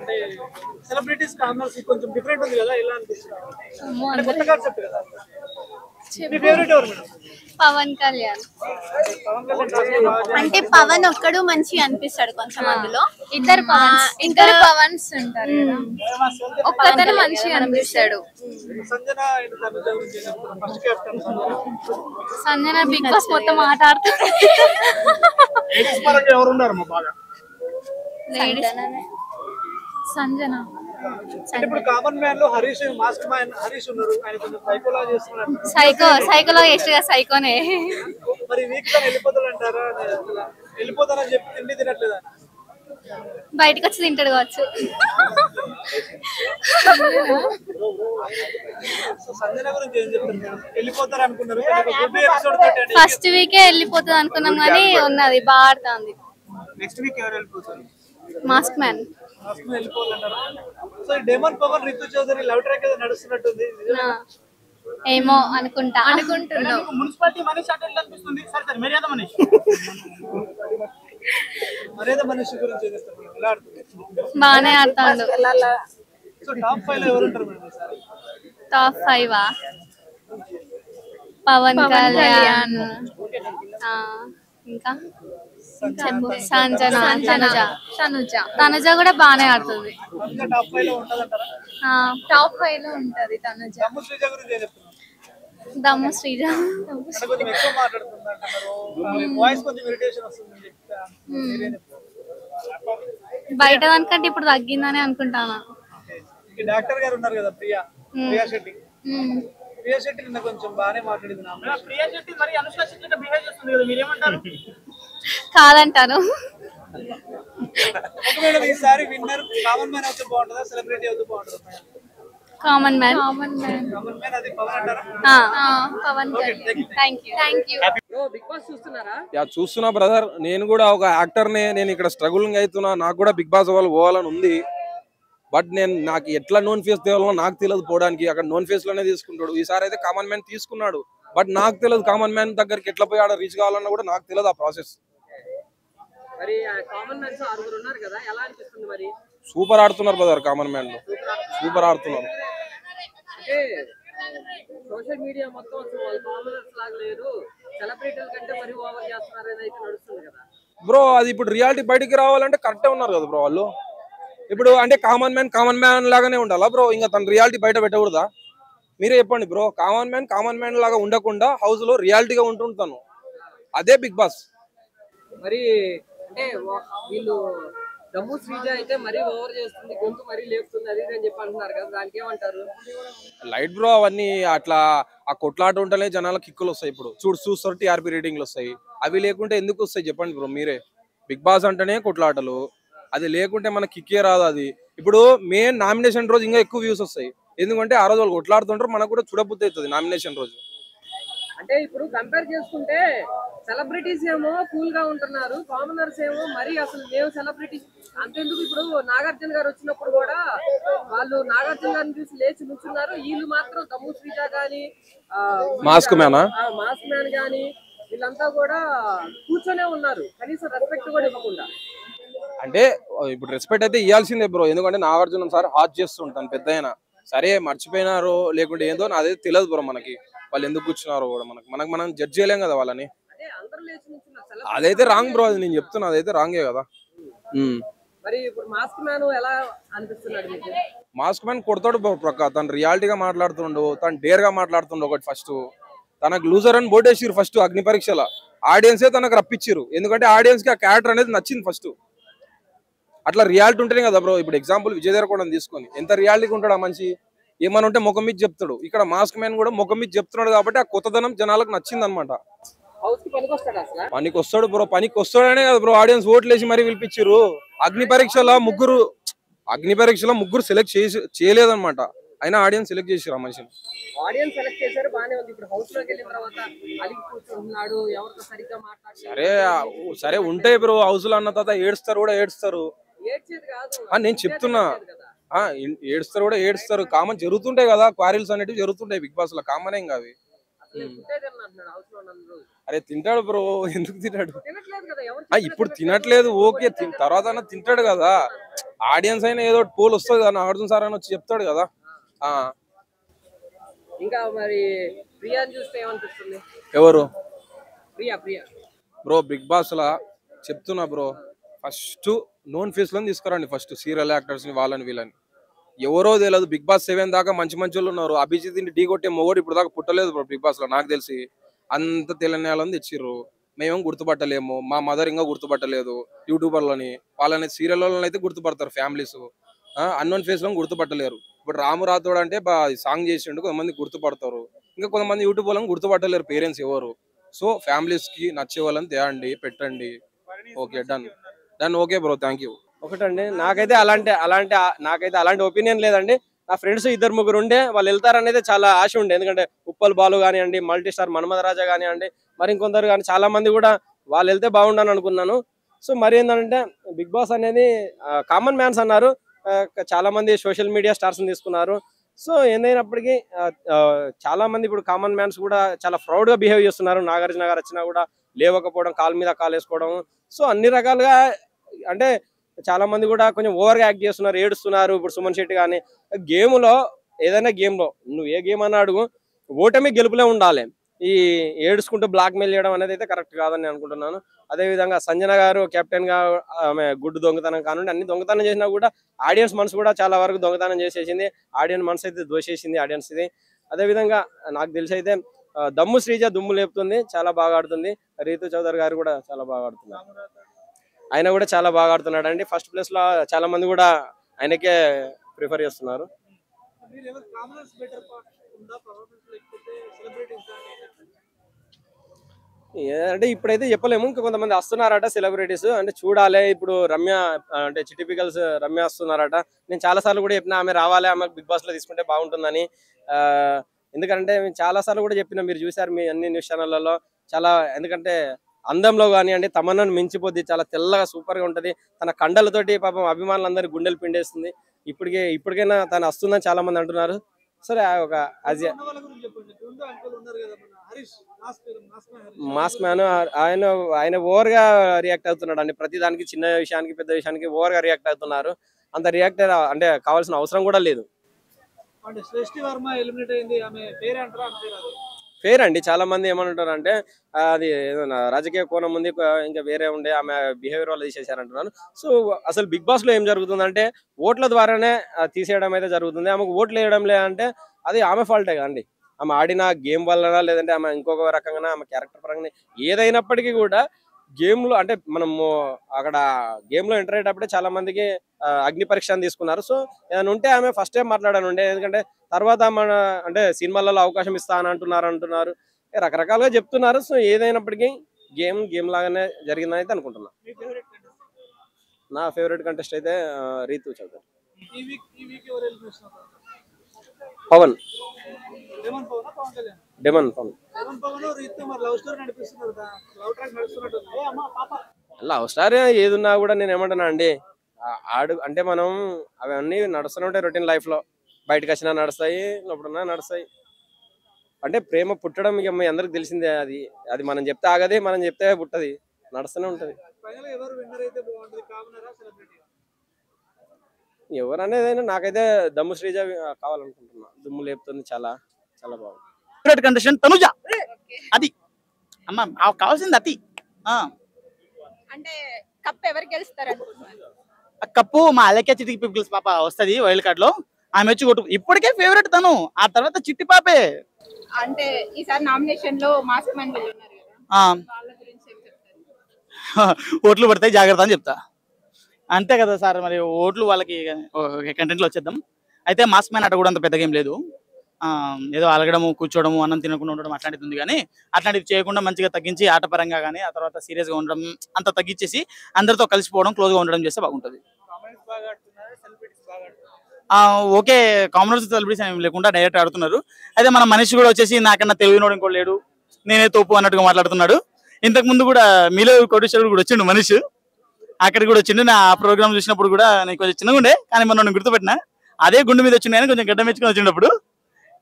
అంటే celebrities commerce కొంచెం different ఉంది కదా, ఎలా అనిపిస్తుంది? అంటే కొత్త కాన్సెప్ట్ కదా. మీ ఫేవరెట్ ఎవరు మేడం? పవన్ కళ్యాణ్. అంటే పవన్ ఒక్కడు మంచిగా అనిపిస్తాడు కొంచెం, అందులో ఇద్దరు పవన్స్ ఉంటారు కదా, ఒక్కతను మంచిగా అనిపిస్తాడు. సంజన అండ్ తనుజ గురించి first captain Sanjana Bigg Boss మొత్తం మాట్లాడుతుంది. లేడీస్ పరంగా ఎవరు ఉన్నారు మా బాగా? సంజన. అంటే ఇప్పుడు కామన్ మ్యాన్ లో హరీష్, మాస్క్ మ్యాన్ హరీష్ ఉన్నారు, ఆయన కొంచెం సైకోలా చేస్తున్నారు. సైకోలో ఎస్ట్గా సైకోనే. మరి వీక్ గా వెళ్ళిపోతాడు అంటారా? వెళ్ళిపోతానని చెప్పి తిండి తినట్లేదా? బయటకు వచ్చి తింటాడు కావచ్చు. సో సంజన గురించి ఏం చెప్తారు? వెళ్ళిపోతారు అనుకున్నారు, ఫస్ట్ వీకే వెళ్ళిపోతుంది అనుకున్నాం కానీ ఉన్నది బాగా ఆడుతుంది. నెక్స్ట్ వీక్ ఎవరు వెళ్ళిపోతారు? Mask man. వెళ్ళిపోవాలంటారా? సో ఈ Demon Pavan Ritu Chowdary love track ఏదో నడుస్తున్నట్టుంది. ఏమో అనుకుంటున్నాం. మున్సిపాలిటీ మనీష్ అంటే ఎలా అనిపిస్తుంది? సరే మర్యాద మనీష్. మర్యాద మనీష్ గురించి ఏం చెప్తారు? ఎలా ఆడుతుంది? బాగానే ఆడుతాడు. సో టాప్ 5 లో ఎవరు ఉంటారు మేడం? టాప్ 5 పవన్ కళ్యాణ్, ఇంకా సంజన, తనుజ కూడా బాగానే ఆడుతుంది. టాప్ 5 లో ఉంటదంటారా? టాప్ 5 లో ఉంటది తనుజ. దమ్ము శ్రీజ గురించి ఏం చెప్తున్నారు? దమ్ము శ్రీజ కొంచెం ఎక్కువ మాట్లాడుతుంది అంటున్నారు, వాయిస్ కొంచెం ఇరిటేషన్ వస్తుంది చెప్తా. బయట దానికంటే ఇప్పుడు తగ్గిందని అనుకుంటాను. డాక్టర్ గారు ఉన్నారు కదా, ప్రియా శెట్టి. ప్రియా శెట్టి నిన్న కొంచెం బాగానే మాట్లాడింది. ప్రియా శెట్టి మరి అనుష్క శెట్టి బిహేవ్ చేస్తుంది కదా, మీరేమంటారు? కాదంటాను. మేడం ఈసారి విన్నర్ కామన్ మ్యాన్ అయితే బాగుంటుందా, సెలబ్రిటీ అయితే బాగుంటుందా? Common man. కామన్ మ్యాన్ అది పవన్ అంటారా? Pawan Kalyan. Thank you. Bigg Boss చూస్తున్నారా? యా చూస్తున్నా బ్రదర్. నేను కూడా ఒక యాక్టర్ నే, నేను ఇక్కడ స్ట్రగులింగ్ అవుతున్నా. నాకు కూడా బిగ్ బాస్ వాళ్ళు పోవాలని ఉంది. బట్ నాకు ఎట్లా నోన్ ఫేస్ తేవాలో నాకు తెలియదు. పోవడానికి అక్కడ నోన్ ఫేస్ లోనే తీసుకుంటాడు. ఈసారి అయితే కామన్ మ్యాన్ తీసుకున్నాడు, బట్ నాకు తెలియదు కామన్ మ్యాన్ దగ్గరికి ఎట్లా పోయి ఆడ రీచ్ కావాలన్నా కూడా నాకు తెలియదు ఆ ప్రాసెస్. మరి కామన్ మ్యాన్స్ 6 ఉన్నారు కదా, ఎలా అనిపిస్తుంది మరి? సూపర్ ఆడుతున్నారు బ్రదర్, కామన్ మ్యాన్ లో సూపర్ ఆడుతున్నారు. అంటే సోషల్ మీడియా మొత్తం అసలు వాళ్ళు కామనర్స్ లాగా లేరు, సెలబ్రిటీల కంటే మరి ఓవర్ చేస్తున్నారు అని అయితే నడుస్తుంది కదా బ్రో. అది ఇప్పుడు రియాలిటీ బయటికి రావాలంటే కరెక్టే ఉన్నారు కదా బ్రో వాళ్ళు. ఇప్పుడు అంటే కామన్ మ్యాన్ లాగానే ఉండాలా బ్రో? ఇంకా తన రియాలిటీ బయట పెట్టకూడదా? మీరే చెప్పండి బ్రో. కామన్ మ్యాన్ లాగా ఉండకుండా హౌస్ లో రియాలిటీగా ఉంటుంటాను, అదే బిగ్ బాస్. మరి అంటే వీళ్ళు దమ్ము శ్రీజ అయితే మరీ ఓవర్ చేస్తుంది, గొంతు మరీ లేపుతుంది, అది అని చెప్పి అంటున్నారు కదా, దానికి ఏమంటారు? లైట్ బ్రో అవన్నీ అట్లా. ఆ కొట్లాట ఉంటేనే జనాల కిక్కులు వస్తాయి. ఇప్పుడు చూస్తారు టీఆర్పీ రేటింగ్లు వస్తాయి. అవి లేకుంటే ఎందుకు వస్తాయి చెప్పండి బ్రో మీరే. బిగ్ బాస్ అంటేనే కొట్లాటలు, అది లేకుంటే మన కిక్కే రాదు. అది ఇప్పుడు మెయిన్ నామినేషన్ రోజు ఇంకా ఎక్కువ వ్యూస్ వస్తాయి, ఎందుకంటే ఆ రోజు వాళ్ళు కొట్లాడుతుంటారు, మనకు కూడా చూడబుద్ధి అవుతుంది నామినేషన్ రోజు. అంటే ఇప్పుడు కంపేర్ చేసుకుంటే సెలబ్రిటీస్ ఏమో కూల్ గా ఉంటున్నారు, కామనర్స్ ఏమో మరి అసలు మేము సెలబ్రిటీస్ అంతెందుకు. ఇప్పుడు నాగార్జున గారు వచ్చినప్పుడు కూడా వాళ్ళు నాగార్జున గారిని చూసి లేచి నుంచున్నారు, వీళ్ళు మాత్రం దమ్ము శ్రీజ గాని మాస్క్ మ్యాన్ గాని వీళ్ళంతా కూడా కూర్చొనే ఉన్నారు, కనీసం రెస్పెక్ట్ కూడా ఇవ్వకుండా. అంటే ఇప్పుడు రెస్పెక్ట్ అయితే ఇవ్వాల్సిందే బ్రో, ఎందుకంటే నాగార్జున సార్ హాట్ చేస్తుంటాను పెద్ద అయినా. సరే మర్చిపోయినారో లేకుంటే ఏందో అదే తెలియదు బ్రో మనకి, వాళ్ళు ఎందుకు కూర్చున్నారో కూడా మనం జడ్జ్ చేయలేం కదా వాళ్ళని. అదైతే రాంగ్ బ్రో, అది నేను చెప్తున్నా, అదైతే రాంగే కదా. మరి ఇప్పుడు మాస్క్ మ్యాన్ ఎలా అనిపిస్తున్నాడు మీకు? మాస్క్ మ్యాన్ కొడతాడు ప్రక్క, తను రియాలిటీగా మాట్లాడుతుండు, తను డేర్ గా మాట్లాడుతుండు. ఒకటి ఫస్ట్ తనకు లూజర్ అని బోటేసిరు ఫస్ట్ అగ్ని పరీక్షల, ఆడియన్సే తనకు రప్పించారు, ఎందుకంటే ఆడియన్స్ కి ఆ క్యారెక్టర్ అనేది నచ్చింది ఫస్ట్. అట్లా రియాలిటీ ఉంటేనే కదా బ్రో. ఇప్పుడు ఎగ్జాంపుల్ విజయ్ దేవరకొండని తీసుకొని ఎంత రియాలిటీగా ఉంటాడు ఆ మనిషి, ఏమని ఉంటే ముఖం మీద చెప్తాడు. ఇక్కడ మాస్క్ మ్యాన్ కూడా ముఖం మీద చెప్తున్నాడు కాబట్టి ఆ కొత్తదనం జనాలకు నచ్చింది అనమాట. పనికి వస్తాడు బ్రో, పనికి వస్తాడనే కదా బ్రో ఆడియన్స్ ఓట్లు వేసి మరీ పిలిపించారు. అగ్ని పరీక్షలో ముగ్గురు సెలెక్ట్ చేయలేదన్నమాట, అయినా ఆడియన్స్ సెలెక్ట్ చేసారు ఆ మనిషిని. ఆడియన్స్ సెలెక్ట్ చేశారు బానే ఉంది. ఇప్పుడు హౌస్ లోకి వెళ్ళిన తర్వాత అలిగి కూర్చుంటున్నాడు, ఎవరితో సరిగ్గా మాట్లాడారు. సరే ఉంటాయి బ్రో, హౌస్ లో అన్న తర్వాత ఏడుస్తారు. ఏడ్చేది కాదు నేను చెప్తున్నా, ఏడుస్తారు కూడా ఏడుస్తారు, కామన్ జరుగుతుంటాయి కదా, క్వారీల్స్ అనేవి జరుగుతుంటాయి బిగ్ బాస్ లో, కామన్ ఏం కావి. అరే తింటాడు బ్రో, ఎందుకు తింటాడు? ఇప్పుడు తినట్లేదు ఓకే, తర్వాత తింటాడు కదా. ఆడియన్స్ అయినా ఏదో పోల్ వస్తుంది కదా, నాగార్జున సార్ అని వచ్చి చెప్తాడు కదా. ఇంకా మరి ప్రియాని చూస్తే ఏమనిపిస్తుంది? ఎవరు? ప్రియా బ్రో బిగ్ బాస్ లా చెప్తున్నా బ్రో, ఫస్ట్ నోన్ ఫేస్ లను తీసుకురండి, ఫస్ట్ సీరియల్ యాక్టర్స్ ని, వాళ్ళని వీళ్ళని. ఎవరో తెలియదు. బిగ్ బాస్ 7 దాకా మంచి వాళ్ళు ఉన్నారు. అభిజిత్ ఢీ కొట్టే మొగోడు ఇప్పుడు దాకా పుట్టలేదు బ్రో బిగ్ బాస్ లో నాకు తెలిసి. అంత తెలంగాణలో తెచ్చిర్రు, మేమేం గుర్తుపట్టలేము. మా మదర్ ఇంకా గుర్తుపట్టలేదు. యూట్యూబర్లని వాళ్ళని సీరియల్ వాళ్ళని అయితే గుర్తుపడతారు ఫ్యామిలీస్, అన్నోన్ ఫేస్ లో గుర్తుపట్టలేరు. ఇప్పుడు రాము రాథోడ్ అంటే సాంగ్ చేసిండు, కొంతమంది గుర్తుపడతారు. ఇంకా కొంతమంది యూట్యూబ్ వాళ్ళని గుర్తుపట్టలేరు పేరెంట్స్ ఎవరు. సో ఫ్యామిలీస్ కి నచ్చే వాళ్ళని తేండి, పెట్టండి. Okay done okay bro, thank you. ఒకటండి, నాకైతే అలాంటి ఒపీనియన్ లేదండి. నా ఫ్రెండ్స్ 2-3 ఉండే, వాళ్ళు వెళ్తారనేది చాలా ఆశ ఉండే. ఎందుకంటే ఉప్పల్ బాలు కానివ్వండి, మల్టీ స్టార్ మన్మథ రాజా కానివ్వండి, మరి ఇంకొందరు కానీ చాలా మంది కూడా వాళ్ళు వెళ్తే బాగుండని అనుకున్నాను. సో మరి ఏంటంటే బిగ్ బాస్ అనేది కామన్ మ్యాన్స్ అన్నారు, చాలా మంది సోషల్ మీడియా స్టార్స్ తీసుకున్నారు. సో ఏదైనప్పటికీ చాలా మంది ఇప్పుడు కామన్ మ్యాన్స్ కూడా చాలా ప్రౌడ్ గా బిహేవ్ చేస్తున్నారు. నాగార్జున గారు వచ్చినా కూడా లేవకపోవడం, కాలు మీద కాలు వేసుకోవడం, సో అన్ని రకాలుగా అంటే చాలా మంది కూడా కొంచెం ఓవర్ గా యాక్ట్ చేస్తున్నారు, ఏడుస్తున్నారు. ఇప్పుడు సుమన్ శెట్టి కానీ గేమ్లో, ఏదైనా గేమ్లో నువ్వు ఏ గేమ్ అన్నా అడుగు, ఓటమి గెలుపులే ఉండాలి. ఈ ఏడుచుకుంటూ బ్లాక్ మెయిల్ చేయడం అనేది అయితే కరెక్ట్ కాదని నేను అనుకుంటున్నాను. అదేవిధంగా సంజన గారు కెప్టెన్ గా ఆమె గుడ్డు దొంగతనం కానుండి అన్ని దొంగతనం చేసినా కూడా ఆడియన్స్ మనసు కూడా చాలా వరకు దొంగతనం చేసేసింది. ఆడియన్స్ మనసు అయితే దోషేసింది ఆడియన్స్ ఇది. అదేవిధంగా నాకు తెలిసి అయితే దమ్ము శ్రీజ దుమ్ము లేపుతుంది, చాలా బాగా ఆడుతుంది. రీతు చౌదరి గారు కూడా చాలా బాగా ఆడుతున్నారు, ఆయన కూడా చాలా బాగా ఆడుతున్నాడు అండి. ఫస్ట్ ప్లేస్ లో చాలా మంది కూడా ఆయనకే ప్రిఫర్ చేస్తున్నారు. అంటే ఇప్పుడైతే చెప్పలేము, ఇంకా కొంతమంది వస్తున్నారట సెలబ్రిటీస్, అంటే చూడాలి. ఇప్పుడు రమ్య అంటే చిటిపికల్స్ రమ్య వస్తున్నారట. నేను చాలా సార్లు కూడా చెప్పిన ఆమె రావాలి, ఆమె బిగ్ బాస్ లో తీసుకుంటే బాగుంటుందని. ఎందుకంటే చాలా సార్లు కూడా చెప్పిన, మీరు చూసారు మీ అన్ని న్యూస్ ఛానళ్లలో చాలా. ఎందుకంటే అందంలో కానివ్వండి తమన్నాను మించిపోద్ది, చాలా తెల్లగా సూపర్ గా ఉంటది. తన కండలతోటి పాపం అభిమానులందరి గుండెలు పిండేస్తుంది. ఇప్పటికైనా తను వస్తుందని చాలా మంది అంటున్నారు. సరే ఒక మాస్ మ్యాన్ ఆయన ఓవర్ గా రియాక్ట్ అవుతున్నాడు అండి. ప్రతి దానికి, చిన్న విషయానికి పెద్ద విషయానికి ఓవర్ గా రియాక్ట్ అవుతున్నారు. అంత రియాక్ట్ అంటే కావాల్సిన అవసరం కూడా లేదు. ఫేర్ అండి. చాలా మంది ఏమంటారు అంటే అది ఏదైనా రాజకీయ కోణం ఉంది, ఇంకా వేరే ఉండే ఆమె బిహేవియర్ వల్ల తీసేశారంటున్నాను. సో అసలు బిగ్ బాస్ లో ఏం జరుగుతుందంటే ఓట్ల ద్వారానే తీసేయడం అయితే జరుగుతుంది. ఆమెకు ఓట్లు వేయడం లేదంటే అది ఆమె ఫాల్టే కదండి. ఆమె ఆడిన గేమ్ వల్ల, లేదంటే ఆమె ఇంకొక రకంగా ఆమె క్యారెక్టర్ పరంగా ఏదైనప్పటికీ కూడా గేమ్ లో అంటే మనము అక్కడ గేమ్ లో ఎంటర్ అయ్యేటప్పుడే చాలా మందికి అగ్ని పరీక్ష తీసుకున్నారు. సో ఏదైనా ఉంటే ఆమె ఫస్ట్ టైం మాట్లాడాను, ఎందుకంటే తర్వాత మన అంటే సినిమాలలో అవకాశం ఇస్తా అని అంటున్నారు, రకరకాలుగా చెప్తున్నారు. సో ఏదైనప్పటికీ గేమ్ లాగానే జరిగిందని అయితే అనుకుంటున్నా. నా ఫేవరెట్ కంటెస్ట్ అయితే Reethu Chowdary. Pawan demon Pawan love star ఏదున్నా కూడా నేను ఏమంటున్నా అండి, అంటే మనం అవన్నీ నడుస్తూనే ఉంటాయి రొటీన్ లైఫ్ లో. బయటకు వచ్చినా నడుస్తాయి, లోపడున్నా నడుస్తాయి. అంటే ప్రేమ పుట్టడం ఇక మీ అందరికి తెలిసిందే. అది మనం చెప్తే ఆగది, మనం చెప్తే పుట్టది, నడుస్తూనే ఉంటది. ఎవరు అనేది నాకైతే దమ్ము శ్రీజ కావాలనుకుంటున్నా. దుమ్ము లేపుతుంది, చాలా చాలా బాగుంది. Favourite contestant Tanuja. అది అమ్మ కావాల్సింది అతి. అంటే కప్ ఎవరు గెలుస్తారు అనుకుంటున్నారు? కప్పు మా అలకే చిట్టి పీపుల్స్ పాప వస్తుంది వైల్డ్ కార్డ్ లో, ఆమె వచ్చి కొట్టు. ఇప్పటికే ఫేవరెట్ తను, ఆ తర్వాత చిట్టి పాపే. అంటే ఈసారి నామినేషన్ లో మాస్క్ మ్యాన్ ఉన్నారు కదా, వాళ్ళ గురించి ఏం చెప్తారు? ఓట్లు పడతాయి జాగ్రత్త అని చెప్తా, అంతే కదా సార్. మరి ఓట్లు వాళ్ళకి కంటెంట్ లో వచ్చేద్దాం. అయితే మాస్క్ మ్యాన్ అట కూడా అంత పెద్దగా ఏం లేదు, ఏదో అలగడము, కూర్చోవడము, అన్నం తినకుండా ఉండడం అట్లాంటిది ఉంది. కానీ అట్లాంటివి చేయకుండా మంచిగా తగ్గించి ఆట పరంగా కానీ, ఆ తర్వాత సీరియస్ గా ఉండడం అంత తగ్గించేసి అందరితో కలిసిపోవడం, క్లోజ్ గా ఉండడం చేస్తే బాగుంటది. ఓకే, కామనర్స్ సెలబ్రిటీస్ ఏమి లేకుండా డైరెక్ట్ ఆడుతున్నారు. అయితే మన మనిషి కూడా వచ్చేసి నాకన్నా తెలివినోడు ఇంకో లేడు, నేనే తోపు అన్నట్టుగా మాట్లాడుతున్నాడు. ఇంతకు ముందు కూడా మీలో కోటేశ్వరుడు కూడా వచ్చిండు మనిషి, అక్కడికి కూడా వచ్చిండు. నా ప్రోగ్రామ్ చూసినప్పుడు కూడా నేను కొంచెం చిన్నగా ఉండే, కానీ మనం గుర్తుపెట్టినా అదే గుండె మీద వచ్చిండు, కొంచెం గడ్డ మెచ్చుకొని వచ్చినప్పుడు.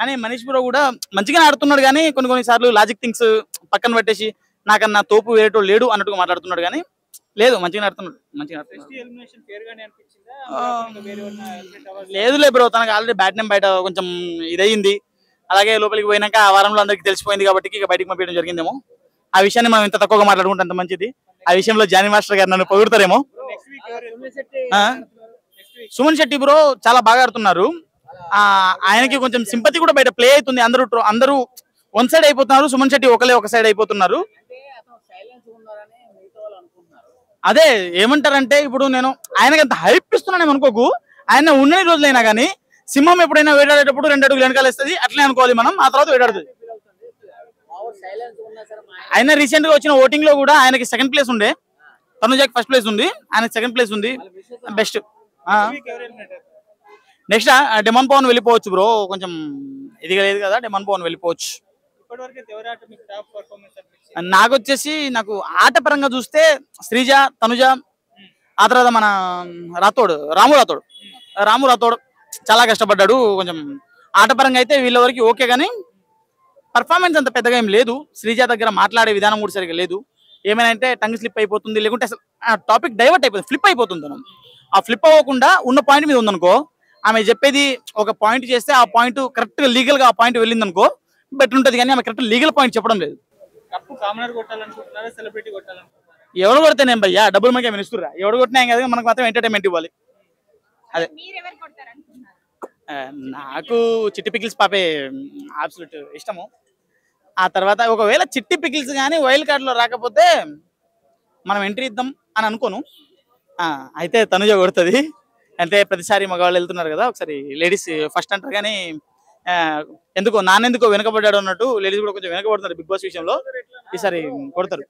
కానీ మనీష్ బ్రో కూడా మంచిగానే ఆడుతున్నాడు, కానీ కొన్ని సార్లు లాజిక్ థింగ్స్ పక్కన పెట్టేసి నాకన్నా తోపు వేరేటో లేడు అన్నట్టుగా మాట్లాడుతున్నాడు. కానీ లేదు మంచిగా ఆడుతున్నాడు. లేదులే బ్రో, తనకు ఆల్రెడీ బ్యాట్ నేమ్ బయట కొంచెం ఇదయింది. అలాగే లోపలికి పోయినాక ఆ వారంలో అందరికి తెలిసిపోయింది కాబట్టి ఇక బయటకు పంపించడం జరిగిందేమో. ఆ విషయాన్ని మనం ఇంత తక్కువగా మాట్లాడుకుంటే అంత మంచిది. ఆ విషయంలో జానీ మాస్టర్ గారు నన్ను పొగుడతారేమో. సుమన్ శెట్టి బ్రో చాలా బాగా ఆడుతున్నారు. ఆయనకి కొంచెం సింపతి కూడా బయట ప్లే అవుతుంది. అందరూ వన్ సైడ్ అయిపోతున్నారు, సుమన్ శెట్టి ఒక సైడ్ అయిపోతున్నారు. అదే ఏమంటారంటే ఇప్పుడు నేను ఆయనకి అంత హైప్ ఇస్తున్నాను అనుకోకు. ఆయన ఉన్నన్ని రోజులైనా కానీ సింహం ఎప్పుడైనా వేటాడేటప్పుడు 2 అడుగులు వెనకాల వేస్తుంది, అట్లే అనుకోవాలి మనం. ఆ తర్వాత వేటాడుతుంది. ఆయన రీసెంట్ గా వచ్చిన ఓటింగ్ లో కూడా ఆయనకి సెకండ్ ప్లేస్ ఉండే, తనుజాకి ఫస్ట్ ప్లేస్ ఉంది, ఆయనకి సెకండ్ ప్లేస్ ఉంది. బెస్ట్. నెక్స్ట్ డెమన్ పవన్ వెళ్ళిపోవచ్చు బ్రో, కొంచెం ఇది లేదు కదా, డెమన్ పవన్ వెళ్ళిపోవచ్చు. నాకు వచ్చేసి ఆట పరంగా చూస్తే శ్రీజ, తనుజ, ఆ తర్వాత మన రాము రాథోడ్ చాలా కష్టపడ్డాడు. కొంచెం ఆట పరంగా అయితే వీళ్ళ వరకు ఓకే, కానీ పర్ఫార్మెన్స్ అంత పెద్దగా ఏం లేదు. శ్రీజ దగ్గర మాట్లాడే విధానం కూడా సరిగా లేదు. ఏమైనా అంటే టంగ్ స్లిప్ అయిపోతుంది, లేకుంటే అసలు టాపిక్ డైవర్ట్ అయిపోతుంది, ఫ్లిప్ అయిపోతుంది. ఆ ఫ్లిప్ అవ్వకుండా ఉన్న పాయింట్ మీద ఉందనుకో, ఆమె చెప్పేది ఒక పాయింట్ చేస్తే ఆ పాయింట్ కరెక్ట్ గా లీగల్ గా ఆ పాయింట్ వెళ్ళిందనుకో బెటర్ ఉంటుంది. కానీ ఆమె కరెక్ట్ లీగల్ పాయింట్ చెప్పడం లేదు. ఎవరు కొడితేనేం భయ్యా, డబ్బులు మనకి ఏమైనా ఇస్తుర్రా? ఎవరు కొట్టినా ఏం కాదు, మనకు మాత్రం ఎంటర్టైన్మెంట్ ఇవ్వాలి. అదే నాకు చిట్టి పికిల్స్ పాపే అబ్సల్యూట్ ఇష్టము. ఆ తర్వాత ఒకవేళ చిట్టి పికిల్స్ కానీ వైల్డ్ కార్డ్ లో రాకపోతే మనం ఎంట్రీ ఇద్దాం అని అనుకోను. అయితే తనుజ కొడుతుంది. అంటే ప్రతిసారి మగవాళ్ళు వెళ్తున్నారు కదా, ఒకసారి లేడీస్ ఫస్ట్ అంటారు. కానీ ఎందుకో నాన్నెందుకో వెనకబడ్డాడు అన్నట్టు లేడీస్ కూడా కొంచెం వెనకబడుతున్నారు బిగ్ బాస్ విషయంలో. ఈసారి కొడతారు.